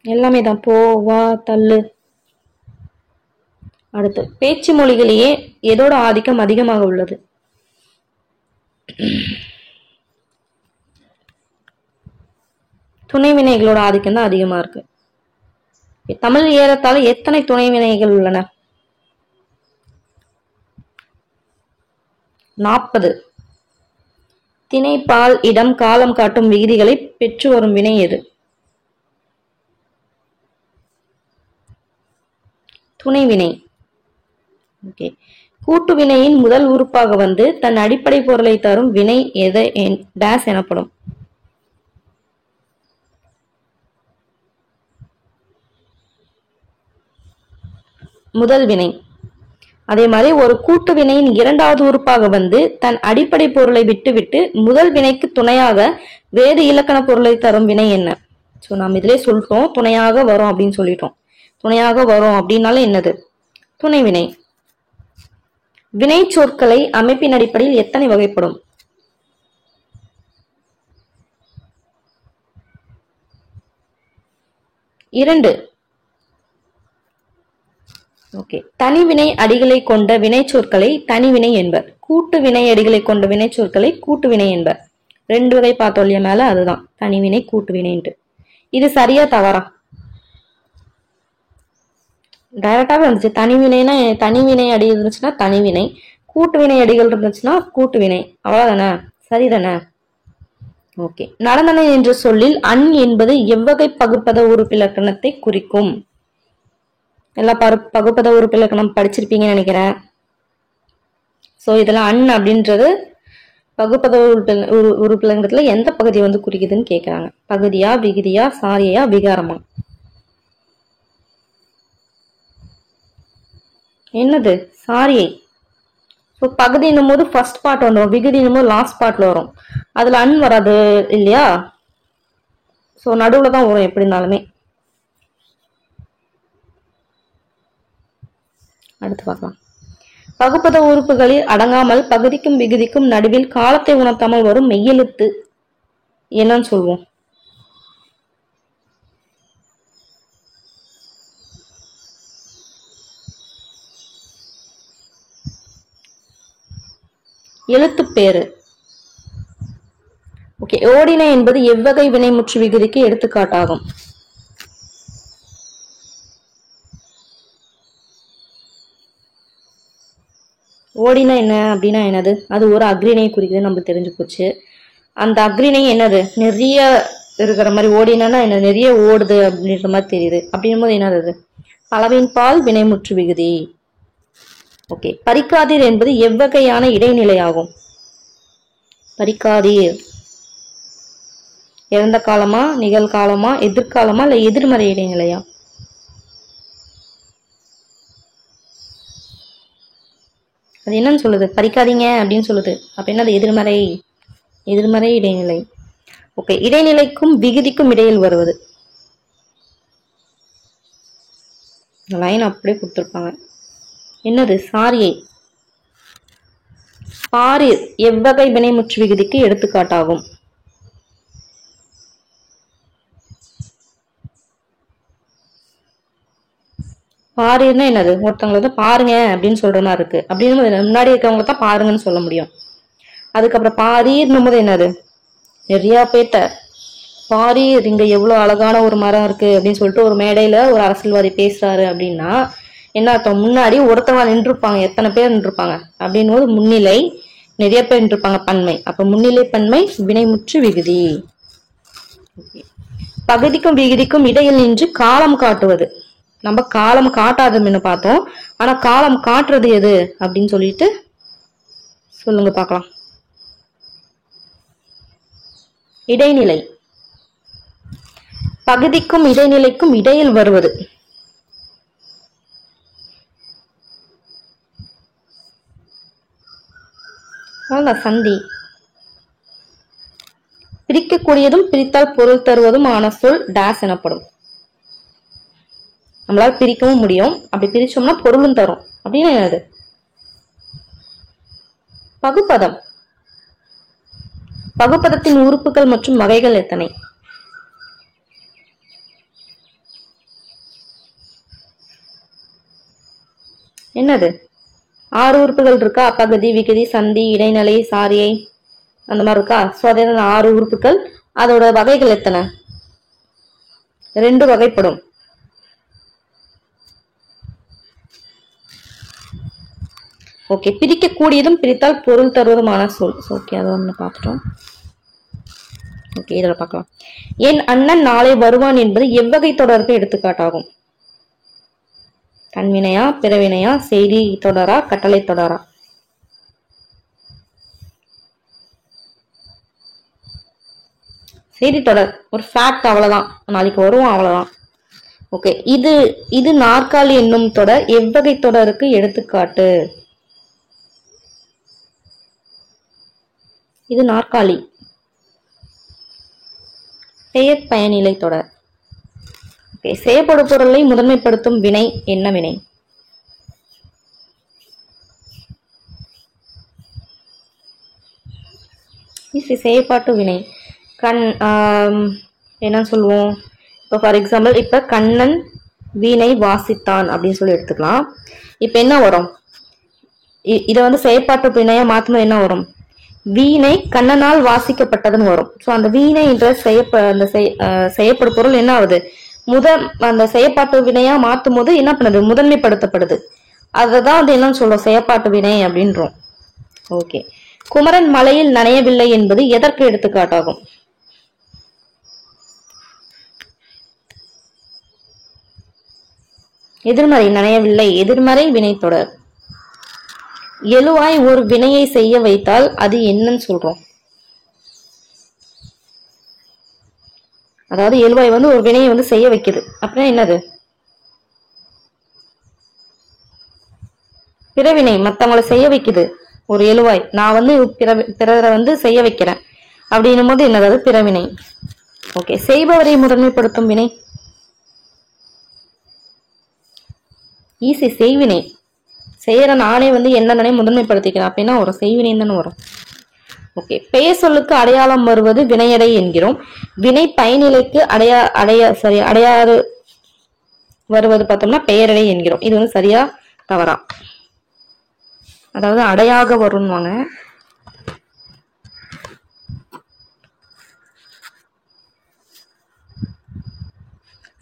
எல்லாமே தான். போ, வா, தள்ளு. அடுத்து பேச்சு மொழிகளையே எதோட ஆதிக்கம் அதிகமாக உள்ளது? துணை வினைகளோட ஆதிக்கம் தான் அதிகமா இருக்கு. தமிழ் ஏறத்தாழ எத்தனை துணை வினைகள் உள்ளன? 40. திணை, பால், இடம், காலம் காட்டும் விகுதிகளை பெற்று வரும் வினை எது? துணை வினை. ஓகே. கூட்டு வினையின் முதல் உறுப்பாக வந்து தன் அடிப்படை பொருளை தரும் வினை எதை டேஸ் எனப்படும்? முதல் வினை. அதே மாதிரி ஒரு கூட்டு வினையின் இரண்டாவது உறுப்பாக வந்து தன் அடிப்படை பொருளை விட்டுவிட்டு முதல் வினைக்கு துணையாக வேறு இலக்கண பொருளை தரும் வினை என்ன? சோ நாம் இதிலே சொல்லிட்டோம் துணையாக வரும் அப்படின்னு சொல்லிட்டோம். துணையாக வரும் அப்படின்னாலும் என்னது? துணை வினை. வினை சொற்களை அமைப்பின் அடிப்படையில் எத்தனை வகைப்படும்? இரண்டு. ஓகே. தனிவினை அடிகளை கொண்ட வினை சொற்களை தனிவினை என்பர். கூட்டு வினை அடிகளை கொண்ட வினை சொற்களை கூட்டு வினை என்பர். ரெண்டு வகை பார்த்தோம் இல்லையா மேல, அதுதான் தனிவினை கூட்டு வினைன்ட்டு. இது சரியா தவறா? டைரக்டாவே வந்துச்சு. தனிவினைனா தனிவினை அடி இருந்துச்சுன்னா தனிவினை, கூட்டு வினை அடிகள் இருந்துச்சுன்னா கூட்டு வினை, அவ்வளவுதானே? சரிதானே? ஓகே. நடந்தன என்ற சொல்லில் அன் என்பது எவ்வகை பகுப்பத உறுப்பிலக்கணத்தை குறிக்கும்? எல்லா பகுப்பத உறுப்பிலக்கணம் படிச்சிருப்பீங்கன்னு நினைக்கிறேன். சோ இதெல்லாம் அன் அப்படின்றது பகுப்பத உறுப்பிலக்கணத்துல எந்த பகுதியை வந்து குறிக்குதுன்னு கேக்குறாங்க. பகுதியா, விகுதியா, சாரியா, விகாரமா? என்னது? சாரியை. ஸோ பகுதின்னும் போது ஃபர்ஸ்ட் பார்ட் வந்துடும், விகுதின்னும் போது லாஸ்ட் பார்ட்ல வரும். அதுல அன் வராது இல்லையா? ஸோ நடுவுல தான் வரும் எப்படி இருந்தாலுமே. அடுத்து பார்க்கலாம். பகுப்பத உறுப்புகளில் அடங்காமல் பகுதிக்கும் விகுதிக்கும் நடுவில் காலத்தை உணர்த்தாமல் வரும் மெய்யெழுத்து என்னன்னு சொல்வோம்? எழுத்து பேரு. ஓகே. ஓடின என்பது எவ்வகை வினைமுற்று விகுதிக்கு எடுத்துக்காட்டாகும்? ஓடினா என்ன அப்படின்னா என்னது? அது ஒரு அக்ரிணை குறிக்குது, நம்ம தெரிஞ்சு போச்சு. அந்த அக்ரிணை என்னது? நிறைய இருக்கிற மாதிரி. ஓடினா என்ன? நிறைய ஓடுது அப்படின்ற மாதிரி தெரியுது. அப்படின்னும் போது என்னது? அளவின் பால் வினைமுற்று விகுதி. ஓகே. பரிக்காதீர் என்பது எவ்வகையான இடைநிலையாகும்? பரிக்காதீர் இறந்த காலமா, நிகழ்காலமா, எதிர்காலமா, இல்ல எதிர்மறை இடைநிலையா? அது என்னன்னு சொல்லுது? பறிக்காதீங்க அப்படின்னு சொல்லுது. அப்ப என்னது? எதிர்மறை. எதிர்மறை இடைநிலை. ஓகே. இடைநிலைக்கும் விகுதிக்கும் இடையில் வருவது. லைன் அப்படியே கொடுத்துருப்பாங்க. என்னது? சாரியை. பாரிர் எவ்வகை வினைமுற்று விகுதிக்கு எடுத்துக்காட்டாகும்? பாருன்னா என்னது? ஒருத்தவங்களை வந்து பாருங்க அப்படின்னு சொல்ற மாதிரி இருக்கு. அப்படின்னு முன்னாடி இருக்கவங்களை தான் பாருங்கன்னு சொல்ல முடியும். அதுக்கப்புறம் பாரீர்னும் போது என்னது? நிறைய பேத்த பாரீர், இங்க எவ்வளவு அழகான ஒரு மரம் இருக்கு அப்படின்னு சொல்லிட்டு ஒரு மேடையில ஒரு அரசியல்வாதி பேசுறாரு அப்படின்னா என்ன அர்த்தம்? முன்னாடி ஒருத்தவங்க நின்றுப்பாங்க, எத்தனை பேர் நின்றுப்பாங்க அப்படின் போது முன்னிலை, நிறைய பேர் நின்றுப்பாங்க, பன்மை. அப்ப முன்னிலை பன்மை வினைமுற்று விகுதி. பகுதிக்கும் விகுதிக்கும் இடையில் நின்று காலம் காட்டுவது. நம்ம காலம் காட்டாதுன்னு பார்த்தோம். ஆனா காலம் காட்டுறது எது அப்படின்னு சொல்லிட்டு சொல்லுங்க பார்க்கலாம். இடைநிலை. பகுதிக்கும் இடைநிலைக்கும் இடையில் வருவது. சந்தி. பிரிக்கக்கூடியதும் பிரித்தால் பொருள் தருவதும் ஆன சொல் டேஸ் எனப்படும். நம்மளால பிரிக்கவும் முடியும். அப்படி பிரிச்சோம்னா பொருளும் தரும். அப்படின்னு என்னது? பகுப்பதம். பகுப்பதத்தின் உறுப்புகள் மற்றும் வகைகள் எத்தனை? என்னது? 6 உறுப்புகள் இருக்கா? பகுதி, விகுதி, சந்தி, இடைநிலை, சாரியை, அந்த மாதிரி இருக்கா? சோ அதே 6 உறுப்புகள். அதோட வகைகள் எத்தனை? 2 வகைப்படும். ஓகே. பிரிக்கக்கூடியதும் பிரித்தால் பொருள் தருவதுமான சொல். ஓகே, அதை ஒண்ணு பார்த்துட்டோம். ஓகே, இதுல பார்க்கலாம். என் அண்ணன் நாளை வருவான் என்பது எவ்வகை தொடருக்கு எடுத்துக்காட்டாகும்? கண்வினையா, பிறவினையா, செய்தி தொடரா, கட்டளை தொடரா? செய்தி தொடர். ஒரு ஃபேக்ட், அவ்வளவுதான். நாளைக்கு வருவோம், அவ்வளவுதான். ஓகே, இது நாற்காலி என்னும் தொடர் எவ்வகை தொடருக்கு எடுத்துக்காட்டு? இது நாற்காலி. பெயர் பயனிலை தொடர். ஓகே, செய்யப்படும் பொருளை முதன்மைப்படுத்தும் வினை என்ன வினை? செயற்பாட்டு வினை. என்ன சொல்லுவோம்? இப்போ ஃபார் எக்ஸாம்பிள், இப்போ கண்ணன் வீணை வாசித்தான் அப்படின்னு சொல்லி எடுத்துக்கலாம். இப்போ என்ன வரும்? இதை வந்து செயற்பாட்டு வினையா மாத்தணும். என்ன வரும்? வீணை கண்ணனால் வாசிக்கப்பட்டதுன்னு வரும். ஸோ அந்த வீணை என்ற செய்யப்படும் பொருள் என்ன ஆகுது? அந்த செயற்பாட்டு வினையா மாற்றும் போது என்ன பண்ணுது? முதன்மைப்படுத்தப்படுது. அததான் வந்து என்னன்னு சொல்றோம்? செயற்பாட்டு வினை அப்படின்றோம். ஓகே, குமரன் மலையில் நனையவில்லை என்பது எதற்கு எடுத்துக்காட்டாகும்? எதிர்மறை. நனையவில்லை எதிர்மறை வினை தொடர். எழுவாய் ஒரு வினையை செய்ய வைத்தால் அது என்னன்னு சொல்றோம்? அதாவது எழுவாய் வந்து ஒரு வினையை வந்து செய்ய வைக்குது அப்படின்னா என்னது? பிறவினை. மத்தவங்களை செய்ய வைக்குது ஒரு எழுவாய். நான் வந்து பிறரை வந்து செய்ய வைக்கிறேன் அப்படின்னும் போது என்னது? அது பிறவினை. ஓகே, செய்பவரை முதன்மைப்படுத்தும் வினை செய்வினை. செய்யற நானே வந்து என்னன்னே முதன்மைப்படுத்திக்கிறேன் அப்படின்னா ஒரு செய்வினை தானே வரும். ஓகே, பெயர் சொல்லுக்கு அடையாளம் வருவது வினையடை என்கிறோம். வினை பயனிலைக்கு அடையாது வருவது பார்த்தோம்னா பெயரடை என்கிறோம். இது வந்து சரியா தவறா? அதாவது அடையாக வரும்வாங்க.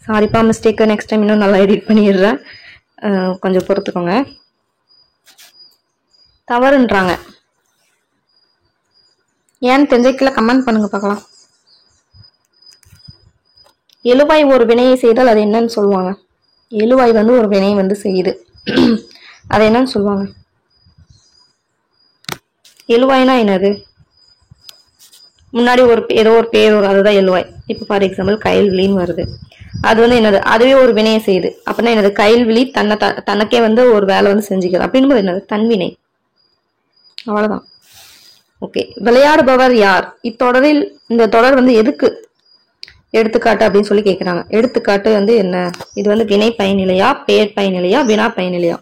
சாரிப்பா, மிஸ்டேக். நெக்ஸ்ட் டைம் இன்னும் நல்லா எடிட் பண்ணிடுறேன், கொஞ்சம் பொறுத்துக்கோங்க. தவறுன்றாங்க. ஏன்னு தெரிஞ்சுக்கல, கமெண்ட் பண்ணுங்க பார்க்கலாம். எழுவாய் ஒரு வினையை செய்தால் அது என்னன்னு சொல்லுவாங்க? எழுவாய் வந்து ஒரு வினையை வந்து செய்யுது, அது என்னன்னு சொல்லுவாங்க? எழுவாய்னா என்னது? முன்னாடி ஏதோ ஒரு பேர் வரும், அதுதான் எழுவாய். இப்போ ஃபார் எக்ஸாம்பிள் கயல்விழின்னு வருது, அது வந்து என்னது? அதுவே ஒரு வினையை செய்யுது அப்படின்னா என்னது? கயல்விழி தனக்கே வந்து ஒரு வேலை வந்து செஞ்சுக்கிறது அப்படின்னு என்னது? தன்வினை. அவ்வளவுதான். ஓகே, விளையாடுபவர் யார்? இத்தொடரில் இந்த தொடர் வந்து எதுக்கு எடுத்துக்காட்டு அப்படின்னு சொல்லி கேட்கிறாங்க. எடுத்துக்காட்டு வந்து என்ன? இது வந்து வினை பயனிலையா, பெயர் பயனிலையா, வினா பயனிலையா?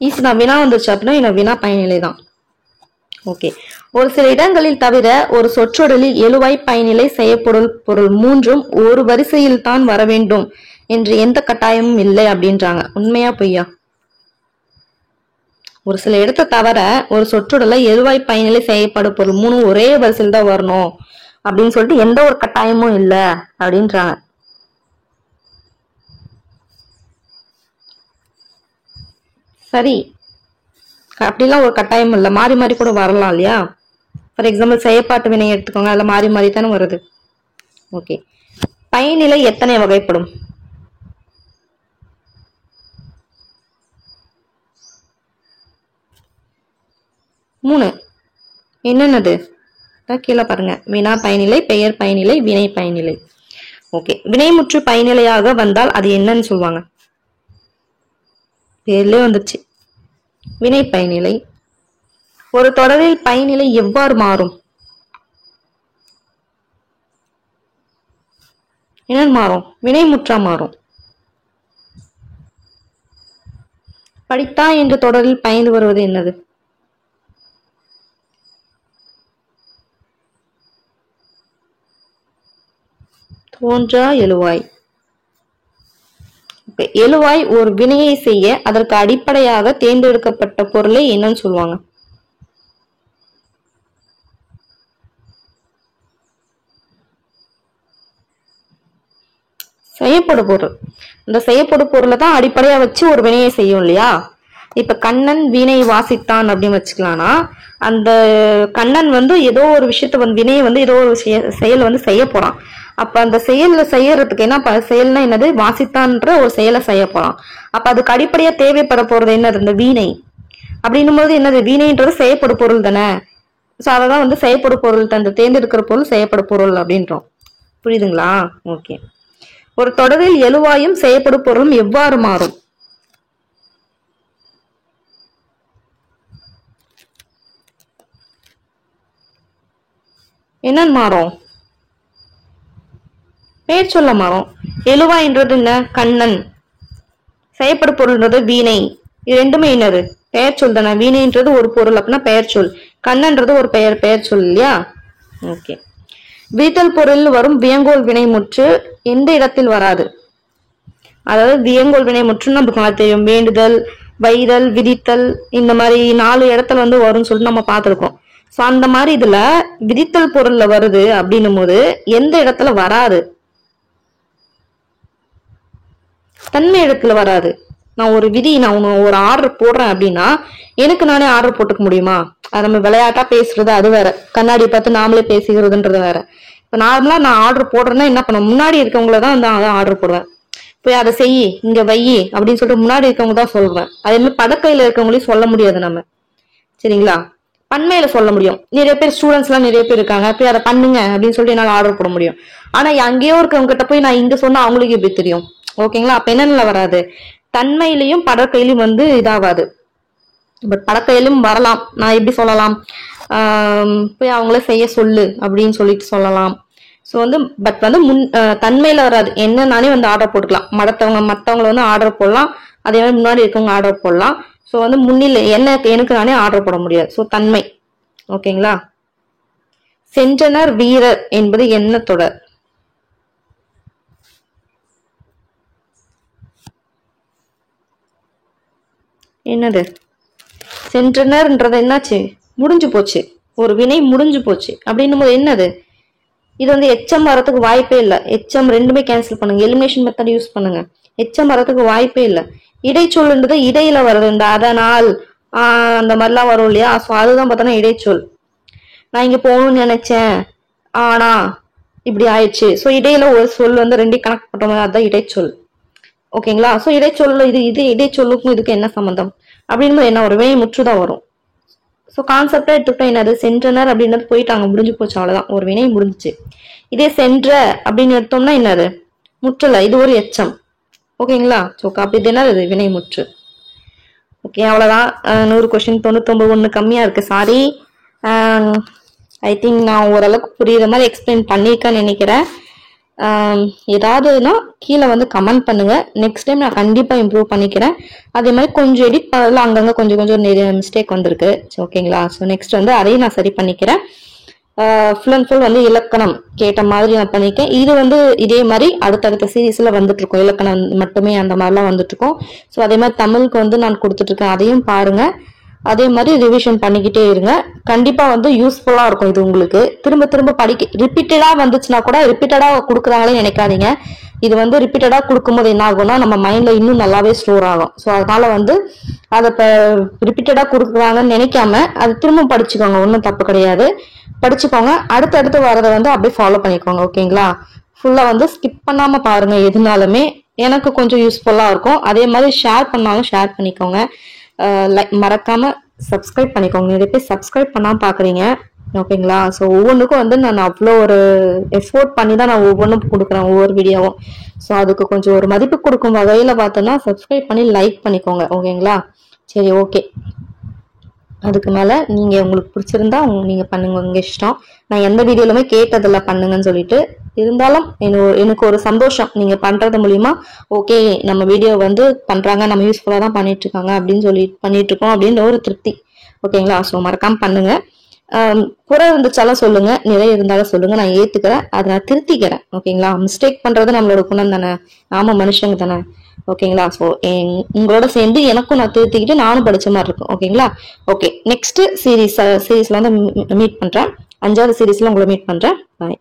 ஈஸி தான். வினா வந்துருச்சு அப்படின்னா வினா பயனிலை தான். ஓகே, ஒரு சில இடங்களில் தவிர ஒரு சொற்றொடரில் எழுவாய் பயனிலை பொருள் மூன்றும் ஒரு வரிசையில் தான் வர வேண்டும் என்று எந்த கட்டாயமும் இல்லை அப்படின்றாங்க. உண்மையா பொய்யா? ஒரு சில இடத்தை தவிர ஒரு சொற்றொடர்ல எழுவாய் பயனிலை செய்யப்படும் பொருள் மூணு ஒரே வரிசையில் தான் வரணும் அப்படின்னு சொல்லிட்டு எந்த ஒரு கட்டாயமும் இல்லை அப்படின்றாங்க. சரி, அப்படிலாம் ஒரு கட்டாயம் இல்லை, மாறி மாறி கூட வரலாம் இல்லையா? ஃபார் எக்ஸாம்பிள் செயற்பாட்டு வினை எடுத்துக்கோங்க, அதுல மாறி மாறி தானே வருது. ஓகே, பயனிலை எத்தனை வகைப்படும்? மூணு. என்னென்னது? கீழே பாருங்க. வினா பயனிலை, பெயர் பயனிலை, வினை பயனிலை. ஓகே, வினைமுற்று பயனிலையாக வந்தால் அது என்னன்னு சொல்லுவாங்க? பேர்லயே வந்துருச்சு, வினை பயனிலை. ஒரு தொடரில் பயனிலை எவ்வாறு மாறும்? என்ன மாறும்? வினைமுற்றா மாறும். படித்தா என்ற தொடரில் பயந்து வருவது என்னது? தோன்றா எழுவாய். எழுவாய் ஒரு வினையை செய்ய அதற்கு அடிப்படையாக தேர்ந்தெடுக்கப்பட்ட பொருளை என்னன்னு சொல்லுவாங்க? செய்யப்படும் பொருள். இந்த செய்யப்படும் பொருளை தான் அடிப்படையா வச்சு ஒரு வினையை செய்யும் இல்லையா? இப்ப கண்ணன் வீணை வாசித்தான் அப்படின்னு வச்சுக்கலாம்னா, அந்த கண்ணன் வந்து ஏதோ ஒரு விஷயத்த வந்து வினையை வந்து ஏதோ ஒரு செயல் வந்து செய்ய போறான். அப்ப அந்த செயல்ல செய்யறதுக்கு என்ன செயல்னா என்னது, வாசித்தான்ற ஒரு செயலை செய்ய போறோம். அப்ப அதுக்கு அடிப்படையா தேவைப்பட போறது என்னது, இந்த வீணை. அப்படின்னும் போது என்னது, வீணைன்றது செய்யப்படு பொருள் தானே. சோ அததான் வந்து செய்யப்படு பொருள், தந்த தேர்ந்தெடுக்கிற பொருள் செய்யப்படு பொருள் அப்படின்றோம். புரியுதுங்களா? ஓகே. ஒரு தொடரில் எழுவாயும் செய்யப்படு பொருளும் எவ்வாறு மாறும்? என்னன்னு மாறும்? பெயர் சொல்ல மாறும். எழுவாயின்றது என்ன, கண்ணன். செய்யப்படு பொருள்ன்றது வீணை. இது ரெண்டுமே என்னது, பெயர் சொல் தானே. வீணைன்றது ஒரு பொருள் அப்படின்னா பெயர் சொல், கண்ணன்றது ஒரு பெயர் சொல் இல்லையா? ஓகே. விதித்தல் பொருள் வரும் வியங்கோல் வினைமுற்று எந்த இடத்தில் வராது? அதாவது வியங்கோல் வினைமுற்று நமக்கு தெரியும், வேண்டுதல், வைதல், விதித்தல், இந்த மாதிரி 4 இடத்துல வந்து வரும்னு சொல்லிட்டு நம்ம பார்த்திருக்கோம். சோ அந்த மாதிரி இதுல விதித்தல் பொருள்ல வருது அப்படின்னும் போது எந்த இடத்துல வராது? தன்மை இடத்துல வராது. நான் ஒரு விதி, நான் ஒரு ஆர்டர் போடுறேன் அப்படின்னா எனக்கு நானே ஆர்டர் போட்டுக்க முடியுமா? அது நம்ம விளையாட்டா பேசுறது அது வேற, கண்ணாடி பார்த்து நாமளே பேசிக்கிறதுன்றது வேற. இப்ப நார்மலா நான் ஆர்டர் போடுறேன்னா என்ன பண்ண, முன்னாடி இருக்கவங்களதான் வந்து ஆர்டர் போடுவேன். போய் அதை செய்யி, இங்க வையி அப்படின்னு சொல்லிட்டு முன்னாடி இருக்கவங்க தான் சொல்லுவேன். அதே மாதிரி படக்கையில இருக்கவங்களையும் சொல்ல முடியாது நம்ம, சரிங்களா? பன்மையில சொல்ல முடியும். நிறைய பேர் ஸ்டூடெண்ட்ஸ் எல்லாம் நிறைய பேர் இருக்காங்க, போய் அதை பண்ணுங்க அப்படின்னு சொல்லிட்டு என்னால ஆர்டர் போட முடியும். ஆனா அங்கேயோ இருக்கவங்க கிட்ட போய் நான் இங்க சொன்னா அவங்களுக்கு எப்படி தெரியும்? ஓகேங்களா? அப்ப என்னென்ன வராது, தன்மையிலையும் படற்கையிலும் வந்து இதாவாது. பட் படற்கையிலும் வரலாம். நான் எப்படி சொல்லலாம், போய் அவங்கள செய்ய சொல்லு அப்படின்னு சொல்லிட்டு சொல்லலாம். ஸோ வந்து பட் வந்து தன்மையில வராது. என்ன நானே வந்து ஆர்டர் போட்டுக்கலாம், மற்றவங்களை வந்து ஆர்டர் போடலாம், அதே மாதிரி முன்னாடி இருக்கவங்க ஆர்டர் போடலாம். ஸோ வந்து முன்னிலை எனக்கு நானே ஆர்டர் போட முடியாது. ஸோ தன்மை. ஓகேங்களா? சென்றனர் வீரர் என்பது என்ன தொடர்? என்னது? சென்றனர்ன்றது என்னாச்சு, முடிஞ்சு போச்சு, ஒரு வினை முடிஞ்சு போச்சு அப்படின்னும் போது என்னது, இது வந்து எச்சம் வரத்துக்கு வாய்ப்பே இல்லை. எச்சம் ரெண்டுமே கேன்சல் பண்ணுங்க, எலிமினேஷன் மெத்தட் யூஸ் பண்ணுங்க. எச்சம் வரத்துக்கு வாய்ப்பே இல்லை. இடைச்சொல்ன்றது இடையில வருது, இந்த அதனால் அந்த மாதிரிலாம் வரும் இல்லையா? ஸோ அதுதான் பார்த்தோன்னா இடைச்சொல். நான் இங்க போகணும்னு நினைச்சேன் ஆனா இப்படி ஆயிடுச்சு. ஸோ இடையில ஒரு சொல் வந்து ரெண்டையும் கனெக்ட் பண்ற மாதிரி, அதுதான் இடைச்சொல். ஓகேங்களா? ஸோ இடைச்சொல்ல இது இடைச்சொல்லுக்கும் இதுக்கு என்ன சம்பந்தம் அப்படின்னு என்ன, ஒரு வினை முற்றுதான் வரும். ஸோ கான்செப்டா எடுத்துக்கிட்டா என்னது, சென்றனர் அப்படின்றது போயிட்டாங்க, முடிஞ்சு போச்சு, அவ்வளவுதான், ஒரு வினை முடிஞ்சிச்சு. இதே சென்ற அப்படின்னு எடுத்தோம்னா என்னது, முற்றல, இது ஒரு எச்சம். ஓகேங்களா? ஸோ அப்படி இது என்னது, வினை முற்று. ஓகே, அவ்வளவுதான். 100 கொஸ்டின் 99 ஒன்று கம்மியா இருக்கு, சாரி. ஐ திங்க் நான் ஓரளவுக்கு புரியுற மாதிரி எக்ஸ்பிளைன் பண்ணியிருக்கேன்னு நினைக்கிறேன். ஏதாவதுன்னா கீழே வந்து கமெண்ட் பண்ணுங்க. நெக்ஸ்ட் டைம் நான் கண்டிப்பா இம்ப்ரூவ் பண்ணிக்கிறேன். அதே மாதிரி கொஞ்சம் எடிட் பண்ணல, அங்கங்க கொஞ்சம் நிறைய மிஸ்டேக் வந்திருக்கு. ஓகேங்களா? ஸோ நெக்ஸ்ட் வந்து அதையும் நான் சரி பண்ணிக்கிறேன். ஃபுல் அண்ட் ஃபுல் வந்து இலக்கணம் கேட்ட மாதிரி நான் பண்ணியிருக்கேன். இது வந்து இதே மாதிரி அடுத்தடுத்த சீரீஸ்ல வந்துட்டு இருக்கோம், இலக்கணம் மட்டுமே அந்த மாதிரிலாம் வந்துட்டு இருக்கோம். ஸோ அதே மாதிரி தமிழுக்கு வந்து நான் கொடுத்துட்டு இருக்கேன், அதையும் பாருங்க. அதே மாதிரி ரிவிஷன் பண்ணிக்கிட்டே இருங்க. கண்டிப்பா வந்து யூஸ்ஃபுல்லா இருக்கும் இது உங்களுக்கு. திரும்ப திரும்ப ரிப்பீட்டடா வந்துச்சுன்னா கூட, ரிப்பீட்டடா கொடுக்குறாங்களே நினைக்காதீங்க. இது வந்து ரிப்பீட்டடா கொடுக்கும்போது என்ன ஆகும்னா நம்ம மைண்ட்ல இன்னும் நல்லாவே ஸ்டோர் ஆகும். ஸோ அதனால வந்து அதை இப்போ ரிப்பீட்டடா கொடுக்குறாங்கன்னு நினைக்காம அது திரும்ப படிச்சுக்கோங்க, ஒன்றும் தப்பு கிடையாது. படிச்சுக்கோங்க, அடுத்தடுத்து வரதை வந்து அப்படியே ஃபாலோ பண்ணிக்கோங்க. ஓகேங்களா? ஃபுல்லா வந்து ஸ்கிப் பண்ணாம பாருங்க, எதுனாலுமே எனக்கு கொஞ்சம் யூஸ்ஃபுல்லா இருக்கும். அதே மாதிரி ஷேர் பண்ணாலும் ஷேர் பண்ணிக்கோங்க. மறக்காம சப்ஸ்கிரைப் பண்ணிக்கோங்க. நிறைய பேர் சப்ஸ்கிரைப் பண்ணாம பாக்குறீங்க. ஓகேங்களா? ஸோ ஒவ்வொன்றுக்கும் வந்து நான் அவ்வளோ ஒரு எஃபோர்ட் பண்ணி தான் நான் ஒவ்வொன்றும் கொடுக்குறேன், ஒவ்வொரு வீடியோவும். ஸோ அதுக்கு கொஞ்சம் ஒரு மதிப்பு கொடுக்கும் வகையில பார்த்தோன்னா சப்ஸ்கிரைப் பண்ணி லைக் பண்ணிக்கோங்க. ஓகேங்களா? சரி, ஓகே. அதுக்கு மேல நீங்க உங்களுக்கு பிடிச்சிருந்தா நீங்க பண்ணுங்க, உங்க இஷ்டம். நான் எந்த வீடியோலுமே கேட்டதில்ல பண்ணுங்கன்னு சொல்லிட்டு. இருந்தாலும் எனக்கு ஒரு சந்தோஷம், நீங்க பண்றது மூலியமா ஓகே நம்ம வீடியோ வந்து பண்றாங்க, நம்ம யூஸ்ஃபுல்லா தான் பண்ணிட்டு இருக்காங்க அப்படின்னு சொல்லி பண்ணிட்டு இருக்கோம் அப்படின்னு ஒரு திருப்தி. ஓகேங்களா? ஸோ மறக்காம பண்ணுங்க. குறை இருந்துச்சாலும் சொல்லுங்க, நிறைய இருந்தாலும் சொல்லுங்க, நான் ஏத்துக்கிறேன், அதை நான் திருத்திக்கிறேன். ஓகேங்களா? மிஸ்டேக் பண்றது நம்மளோட குணம் தானே, நாம மனுஷங்க தானே. ஓகேங்களா? ஸோ உங்களோட சேர்ந்து எனக்கும் நான் திருத்திக்கிட்டு நானும் படிச்ச மாதிரி இருக்கும். ஓகேங்களா? ஓகே, நெக்ஸ்ட் சீரீஸ்ல வந்து மீட் பண்றேன். 5வது சீரீஸ்ல உங்களை மீட் பண்றேன். பாய்.